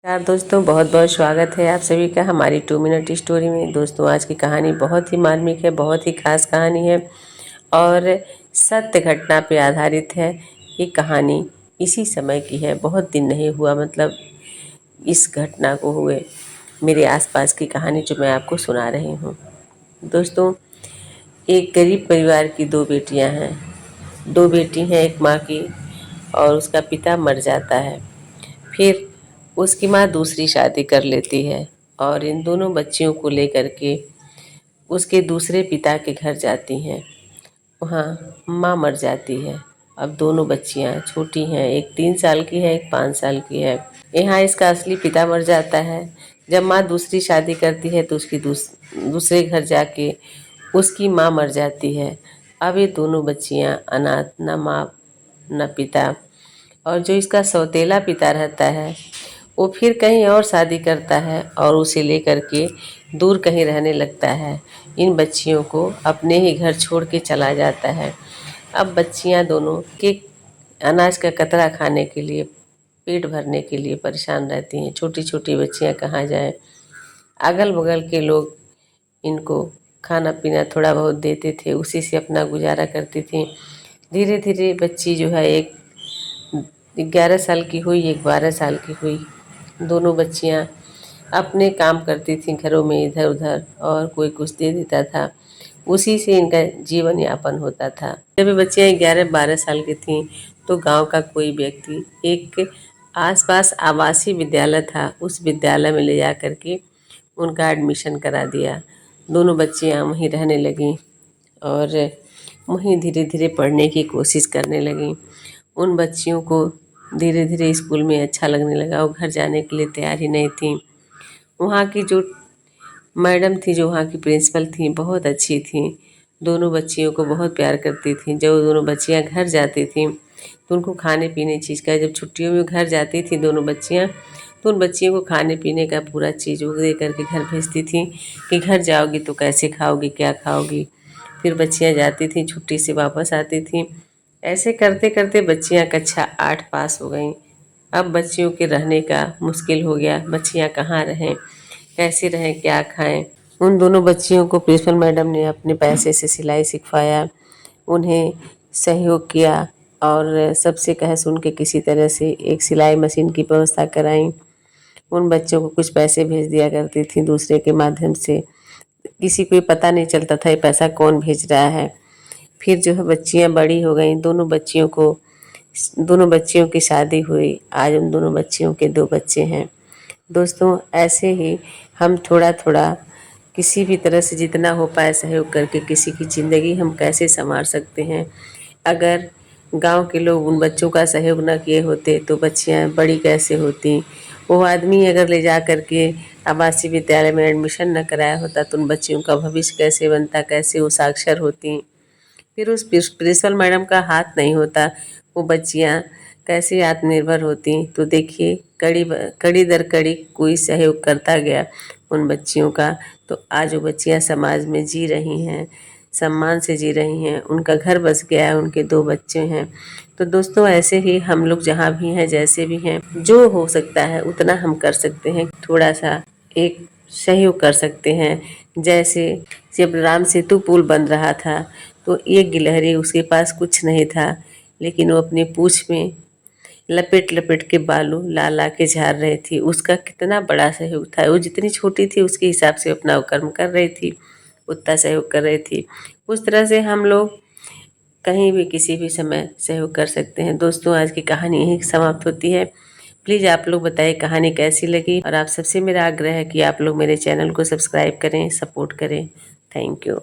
यार दोस्तों, बहुत बहुत स्वागत है आप सभी का हमारी 2 मिनट स्टोरी में। दोस्तों, आज की कहानी बहुत ही मार्मिक है, बहुत ही खास कहानी है और सत्य घटना पे आधारित है। ये कहानी इसी समय की है, बहुत दिन नहीं हुआ, मतलब इस घटना को हुए मेरे आसपास की कहानी जो मैं आपको सुना रही हूँ। दोस्तों, एक गरीब परिवार की 2 बेटियाँ हैं। 2 बेटी हैं एक माँ की, और उसका पिता मर जाता है। फिर उसकी माँ दूसरी शादी कर लेती है और इन दोनों बच्चियों को लेकर के उसके दूसरे पिता के घर जाती हैं। वहाँ माँ मर जाती है। अब दोनों बच्चियाँ छोटी हैं, एक 3 साल की है, एक 5 साल की है। यहाँ इसका असली पिता मर जाता है। जब माँ दूसरी शादी करती है तो उसकी दूसरे घर जाके उसकी माँ मर जाती है। अब ये दोनों बच्चियाँ अनाथ, न माँ न पिता। और जो इसका सौतेला पिता रहता है वो फिर कहीं और शादी करता है और उसे लेकर के दूर कहीं रहने लगता है। इन बच्चियों को अपने ही घर छोड़ के चला जाता है। अब बच्चियां दोनों के अनाज का कतरा खाने के लिए, पेट भरने के लिए परेशान रहती हैं। छोटी छोटी बच्चियां कहाँ जाएं। अगल बगल के लोग इनको खाना पीना थोड़ा बहुत देते थे, उसी से अपना गुजारा करती थी। धीरे धीरे बच्ची जो है, एक 11 साल की हुई, एक 12 साल की हुई। दोनों बच्चियां अपने काम करती थीं घरों में इधर उधर, और कोई कुछ दे देता था, उसी से इनका जीवन यापन होता था। जब ये बच्चियां 11-12 साल की थीं तो गांव का कोई व्यक्ति एक आसपास आवासीय विद्यालय था, उस विद्यालय में ले जा कर के उनका एडमिशन करा दिया। दोनों बच्चियां वहीं रहने लगीं और वहीं धीरे धीरे पढ़ने की कोशिश करने लगीं। उन बच्चियों को धीरे धीरे स्कूल में अच्छा लगने लगा। वो घर जाने के लिए तैयार ही नहीं थी। वहाँ की जो मैडम थी, जो वहाँ की प्रिंसिपल थी, बहुत अच्छी थी। दोनों बच्चियों को बहुत प्यार करती थी। जब दोनों बच्चियाँ घर जाती थीं तो उनको खाने पीने चीज़ का, जब छुट्टियों में घर जाती थी दोनों बच्चियाँ, तो उन बच्चियों को खाने पीने का पूरा चीज़ वो दे करके घर भेजती थी कि घर जाओगी तो कैसे खाओगी, क्या खाओगी। फिर बच्चियाँ जाती थीं, छुट्टी से वापस आती थीं। ऐसे करते करते बच्चियाँ कक्षा 8 पास हो गईं। अब बच्चियों के रहने का मुश्किल हो गया। बच्चियाँ कहाँ रहें, कैसे रहें, क्या खाएं। उन दोनों बच्चियों को प्रिंसिपल मैडम ने अपने पैसे से सिलाई सिखवाया, उन्हें सहयोग किया और सबसे कहे सुन के किसी तरह से एक सिलाई मशीन की व्यवस्था कराई। उन बच्चों को कुछ पैसे भेज दिया करती थी दूसरे के माध्यम से। किसी को पता नहीं चलता था ये पैसा कौन भेज रहा है। फिर जो है बच्चियाँ बड़ी हो गईं। दोनों बच्चियों की शादी हुई। आज उन दोनों बच्चियों के 2 बच्चे हैं। दोस्तों, ऐसे ही हम थोड़ा थोड़ा किसी भी तरह से जितना हो पाए सहयोग करके किसी की ज़िंदगी हम कैसे संवार सकते हैं। अगर गांव के लोग उन बच्चों का सहयोग न किए होते तो बच्चियां बड़ी कैसे होती। वो आदमी अगर ले जा कर के आवासीय विद्यालय में एडमिशन न कराया होता तो उन बच्चियों का भविष्य कैसे बनता, कैसे वो साक्षर होती। फिर उस प्रिंसिपल मैडम का हाथ नहीं होता, वो बच्चियाँ कैसे आत्मनिर्भर होती। तो देखिए, कड़ी दर कड़ी कोई सहयोग करता गया उन बच्चियों का, तो आज वो बच्चियाँ समाज में जी रही हैं, सम्मान से जी रही हैं। उनका घर बस गया है, उनके 2 बच्चे हैं। तो दोस्तों, ऐसे ही हम लोग जहाँ भी हैं, जैसे भी हैं, जो हो सकता है उतना हम कर सकते हैं। थोड़ा सा एक सहयोग कर सकते हैं। जैसे जब राम सेतु पुल बन रहा था तो एक गिलहरी, उसके पास कुछ नहीं था, लेकिन वो अपनी पूँछ में लपेट लपेट के बालू ला ला के झाड़ रही थी। उसका कितना बड़ा सहयोग था। वो जितनी छोटी थी उसके हिसाब से अपना वो कर्म कर रही थी, उतना सहयोग कर रही थी। उस तरह से हम लोग कहीं भी किसी भी समय सहयोग कर सकते हैं। दोस्तों, आज की कहानी यहीं समाप्त होती है। प्लीज़ आप लोग बताइए कहानी कैसी लगी, और आप सबसे मेरा आग्रह है कि आप लोग मेरे चैनल को सब्सक्राइब करें, सपोर्ट करें। Thank you.